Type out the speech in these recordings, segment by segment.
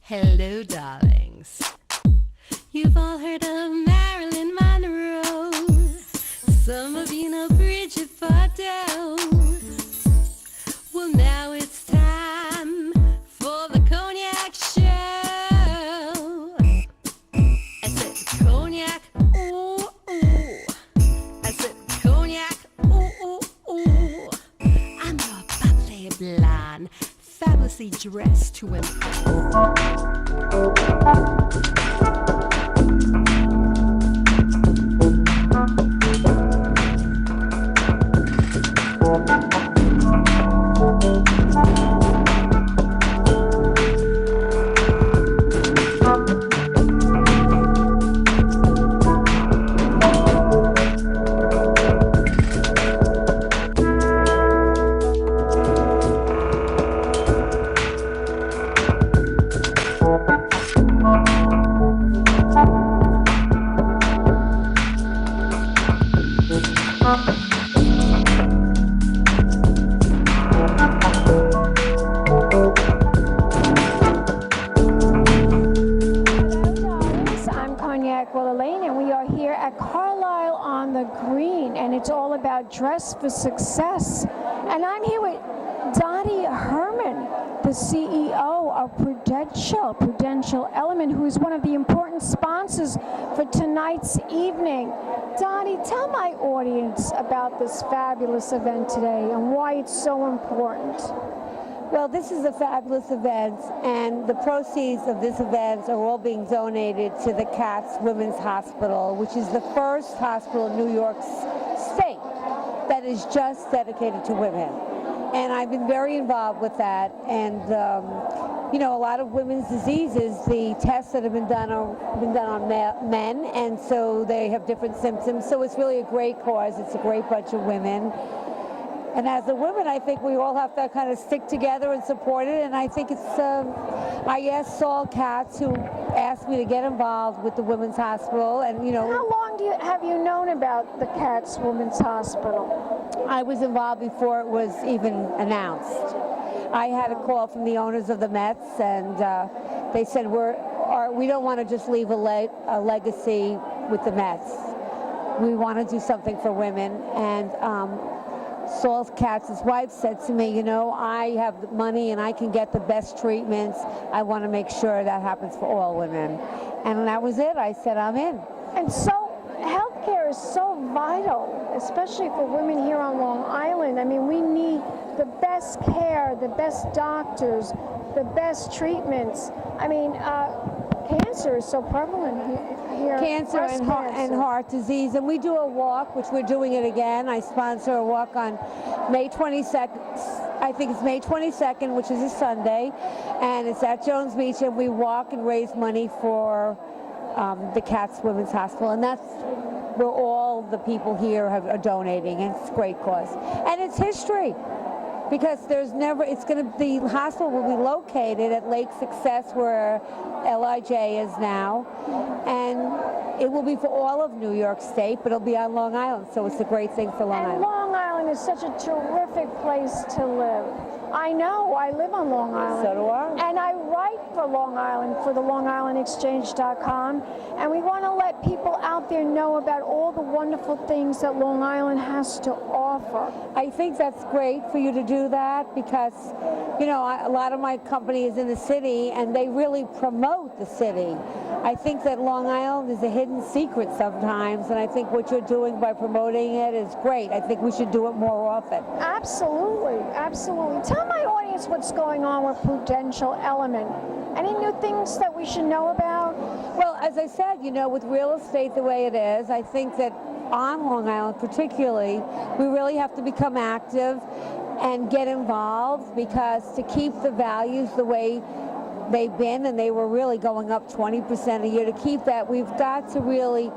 Hello, darlings. You've all heard of Marilyn Monroe. Some of you know Bridget Bardot. Well, now it's time for the Cognac show. I said Cognac, ooh, ooh. I said Cognac, ooh, ooh, ooh. I'm your bubbly blonde, fabulously dressed to impress. Wellerlane, and we are here at Carlisle on the Green, and it's all about dress for success. And I'm here with Dottie Herman, the CEO of Prudential Elliman, who is one of the important sponsors for tonight's evening. Dottie, tell my audience about this fabulous event today and why it's so important. Well, this is a fabulous event, and the proceeds of this event are all being donated to the Katz Women's Hospital, which is the first hospital in New York State that is just dedicated to women. And I've been very involved with that. And you know, a lot of women's diseases, the tests that have been done on men, and so they have different symptoms. So it's really a great cause. It's a great bunch of women. And as a woman, I think we all have to kind of stick together and support it. And I think it's, I asked Saul Katz, who asked me to get involved with the Women's Hospital. And, you know. How long have you known about the Katz Women's Hospital? I was involved before it was even announced. I had a call from the owners of the Mets, and they said, we don't want to just leave a legacy with the Mets. We want to do something for women. And Saul Katz's wife said to me, you know, I have the money and I can get the best treatments. I want to make sure that happens for all women. And that was it. I said, I'm in. And so healthcare is so vital, especially for women here on Long Island. I mean, we need the best care, the best doctors, the best treatments. I mean, cancer is so prevalent here. Cancer and heart disease. And we do a walk, which we're doing it again. I sponsor a walk on May 22nd. I think it's May 22nd, which is a Sunday. And it's at Jones Beach. And we walk and raise money for the Katz Women's Hospital. And that's where all the people here are donating. And it's a great cause. And it's history. Because the hospital will be located at Lake Success, where LIJ is now, and it will be for all of New York State, but it'll be on Long Island, so it's a great thing for Long Island. Long Island is such a terrific place to live. I know, I live on Long Island. So do I. And I write for Long Island, for the LongIslandExchange.com, and we want to let people out there know about all the wonderful things that Long Island has to offer. I think that's great for you to do that because, you know, a lot of my company is in the city and they really promote the city. I think that Long Island is a hidden secret sometimes, and I think what you're doing by promoting it is great. I think we should do it more often. Absolutely, absolutely. Tell my audience what's going on with Prudential Elliman. Any new things that we should know about? Well, as I said, you know, with real estate the way it is, I think that on Long Island particularly, we really have to become active and get involved, because to keep the values the way they've been, and they were really going up 20% a year, to keep that, we've got to really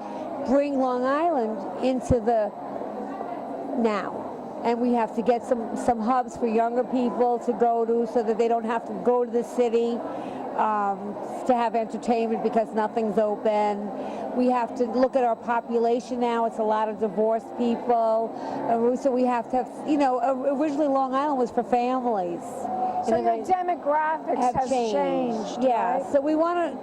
bring Long Island into the now. And we have to get some hubs for younger people to go to so that they don't have to go to the city. to have entertainment because nothing's open. We have to look at our population now. It's a lot of divorced people. So we have to have, you know, originally Long Island was for families. So your demographics has changed. Yeah, right? so we want to,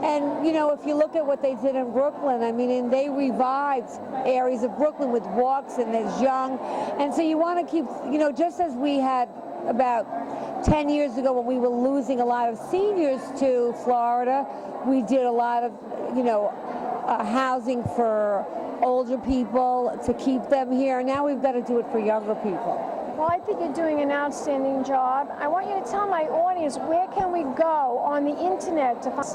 and you know, if you look at what they did in Brooklyn, I mean, and they revived areas of Brooklyn with walks, and there's young, and so you want to keep, you know, just as we had about 10 years ago when we were losing a lot of seniors to Florida, we did a lot of, you know, housing for older people to keep them here. Now we've got to do it for younger people. Well, I think you're doing an outstanding job. I want you to tell my audience, where can we go on the internet to find...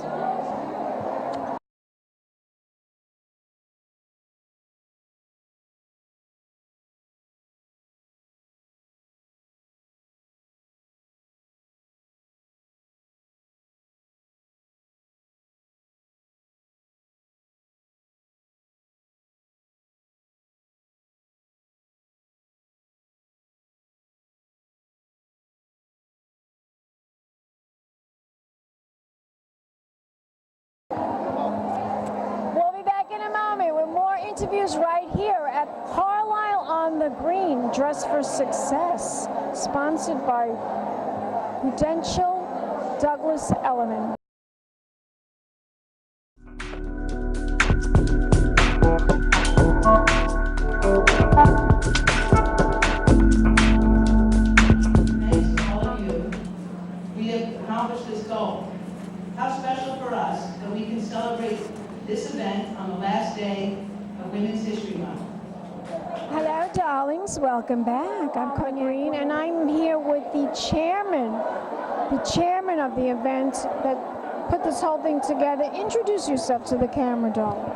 We'll be back in a moment with more interviews right here at Carlisle on the Green, Dress for Success, sponsored by Prudential, Douglas Elliman. Thanks to all of you, we have accomplished this goal. How special for us that we can celebrate this event on the last day of Women's History Month. Hello, darlings. Welcome back. I'm Cognac, and I'm here with the chairman of the event that put this whole thing together. Introduce yourself to the camera, darling.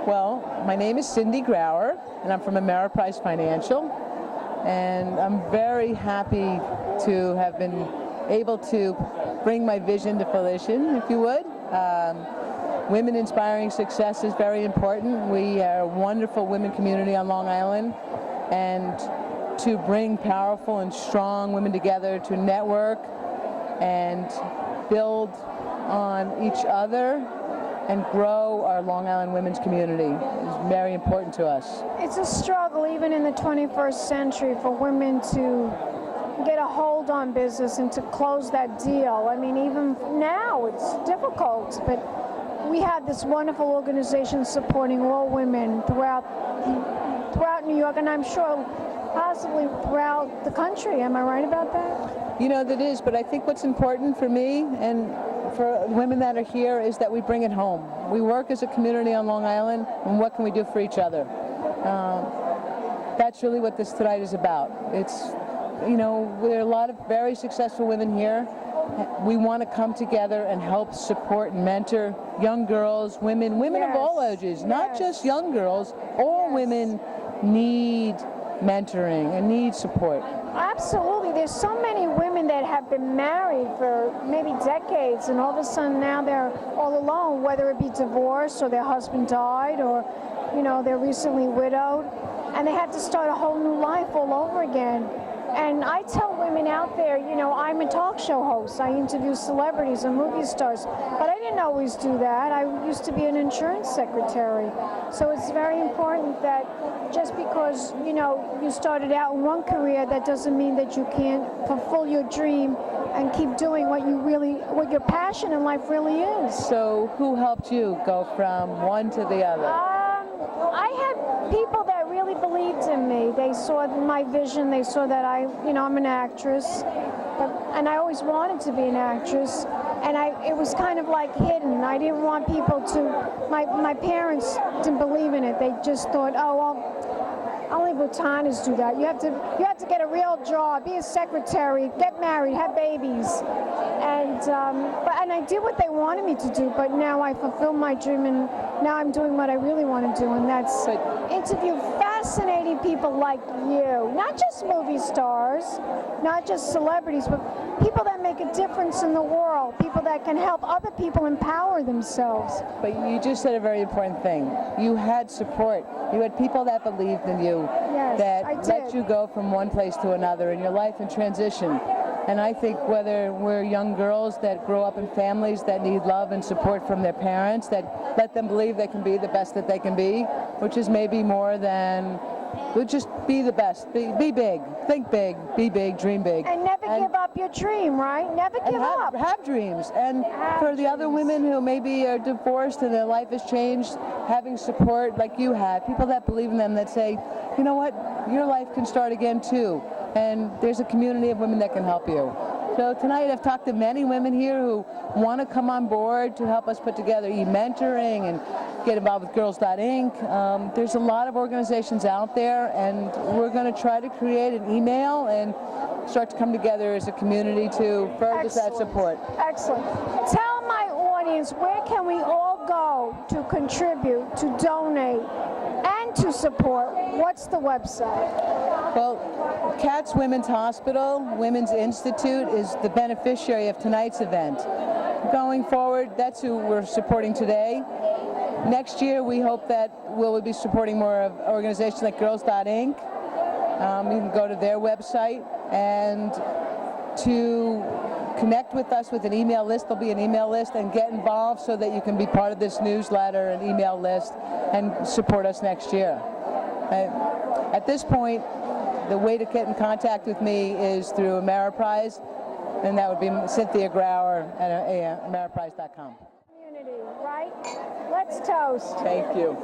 Well, my name is Cindy Grauer, and I'm from Ameriprise Financial, and I'm very happy to have been able to bring my vision to fruition, if you would. Women inspiring success is very important. We are a wonderful women community on Long Island, and to bring powerful and strong women together to network and build on each other and grow our Long Island women's community is very important to us. It's a struggle even in the 21st century for women to get a hold on business and to close that deal. I mean, even now it's difficult, but we have this wonderful organization supporting all women throughout New York, and I'm sure possibly throughout the country. Am I right about that? You know, that is, but I think what's important for me and for women that are here is that we bring it home. We work as a community on Long Island, and what can we do for each other? That's really what this tonight is about. It's, you know, there are a lot of very successful women here. We want to come together and help support and mentor young girls, women Yes. of all ages, not Yes. just young girls. All Yes. women need mentoring and need support. Absolutely. There's so many women that have been married for maybe decades, and all of a sudden now they're all alone, whether it be divorced or their husband died, or, you know, they're recently widowed, and they have to start a whole new life all over again. And I tell women out there, you know, I'm a talk show host. I interview celebrities and movie stars, but I didn't always do that. I used to be an insurance secretary. So it's very important that just because, you know, you started out in one career, that doesn't mean that you can't fulfill your dream and keep doing what your passion in life really is. So who helped you go from one to the other? I had people that really believed in me. They saw my vision. They saw that I'm an actress, and I always wanted to be an actress. And it was kind of like hidden. I didn't want people to. My parents didn't believe in it. They just thought, oh well, only botanis do that. You have to get a real job, be a secretary, get married, have babies. And I did what they wanted me to do, but now I fulfilled my dream, and now I'm doing what I really want to do, and that's interview fascinating people like you. Not just movie stars, not just celebrities, but people that make a difference in the world, people that can help other people empower themselves. But you just said a very important thing. You had support. You had people that believed in you, Yes, I that did. let you go from one place to another in your life and transition. And I think whether we're young girls that grow up in families that need love and support from their parents, that let them believe they can be the best that they can be, which is maybe more than just be the best, be big, think big, be big, dream big. And never give up your dream, right? Never give up. Have dreams. And for the other women who maybe are divorced and their life has changed, having support like you had, people that believe in them, that say, you know what, your life can start again too. And there's a community of women that can help you. So tonight I've talked to many women here who want to come on board to help us put together e-mentoring and get involved with girls.inc. There's a lot of organizations out there, and we're going to try to create an email and start to come together as a community to further that support. Excellent. Tell my audience, where can we all go to contribute, to donate, and to support? What's the website? Well, Katz Women's Hospital, Women's Institute is the beneficiary of tonight's event. Going forward, that's who we're supporting today. Next year, we hope that we'll be supporting more of organizations like girls.inc. You can go to their website, and to connect with us with an email list, there'll be an email list, and get involved so that you can be part of this newsletter and email list and support us next year. At this point, the way to get in contact with me is through Ameriprise, and that would be Cynthia Grauer at ameriprise.com. Community, right? Let's toast. Thank you.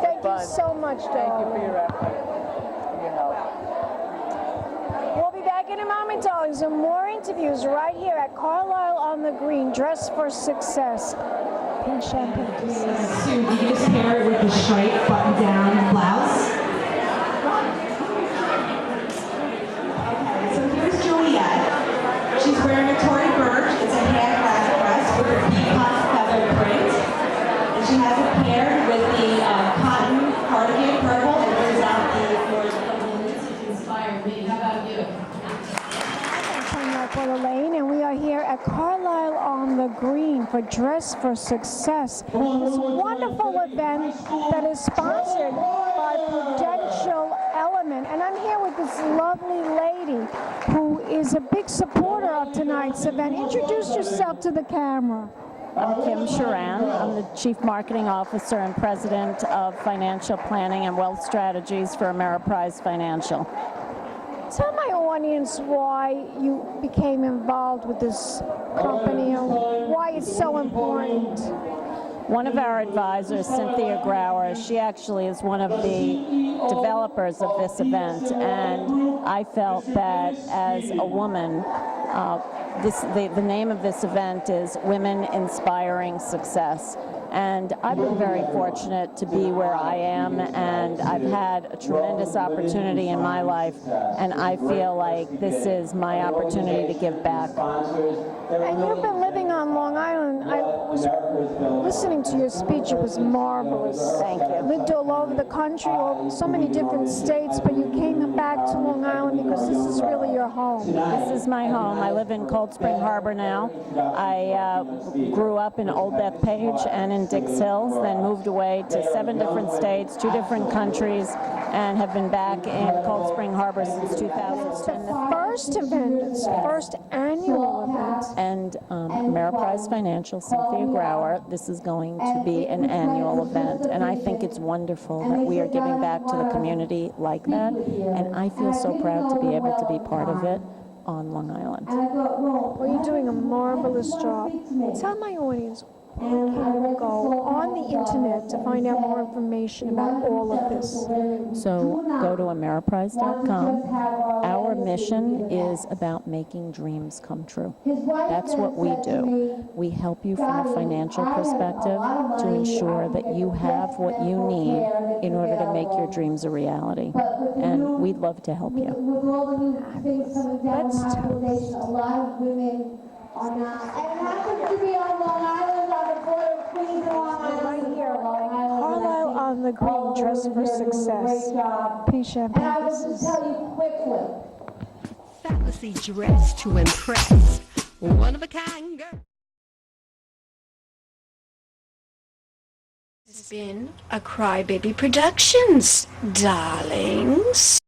Thank you so much, Dottie. Thank you for your effort, for your help. We'll be back in a moment, darlings, and more interviews right here at Carlisle on the Green. Dress for Success. Pink champagne. Sue, did you just pair it with the striped button-down blouse? Okay, so here's Juliet. She's wearing a Tory Burch. It's a hand-wrapped dress with a peacock feather print. And she has it paired with the cotton cardigan purple that brings out the floors of the women's. It inspired me. How about you? I'm Wellerlane, and we are here at Carlisle on the Green for Dress for Success. This wonderful event that is sponsored by Prudential Elliman. And I'm here with this lovely lady who is a big supporter of tonight's event. Introduce yourself to the camera. I'm Kim Sharan. I'm the Chief Marketing Officer and President of Financial Planning and Wealth Strategies for Ameriprise Financial. Tell my audience why you became involved with this company and why it's so important. One of our advisors, Cynthia Grauer, she actually is one of the developers of this event, and I felt that as a woman, the name of this event is Women Inspiring Success. And I've been very fortunate to be where I am, and I've had a tremendous opportunity in my life, and I feel like this is my opportunity to give back. And you've been living on Long Island. I was listening to your speech. It was marvelous. Thank you. Lived all over the country, so many different states, but you came back to Long Island because this is really your home. This is my home. I live in Cold Spring Harbor now. I grew up in Old Bethpage and in Dix Hills, then moved away to 7 different states, 2 different countries, and have been back in Cold Spring Harbor since 2010. The first event, it's the first annual event. And Ameriprise Financial, Cynthia Grauer, this is going to be an annual event, and I think it's wonderful that we are giving back to the community like that, and I feel so proud to be able to be part of it on Long Island. Well, you're doing a marvelous job. Tell my audience, where can you go on the internet to find out more information about all of this? So go to ameriprise.com. Our mission is about making dreams come true. That's what we do. We help you from a financial perspective to ensure that you have what you need in order to make your dreams a reality. And we'd love to help you. Let's toast. A lot of women are not. And it happens to be on Long Island, on the border of Queens and Long Island. Right here, Carlisle on the Green, Dress for Success. Pink champagne. And I will just tell you quickly. Fabulously dressed to impress. One of a kind girl. It's been a Crybaby Productions, darlings.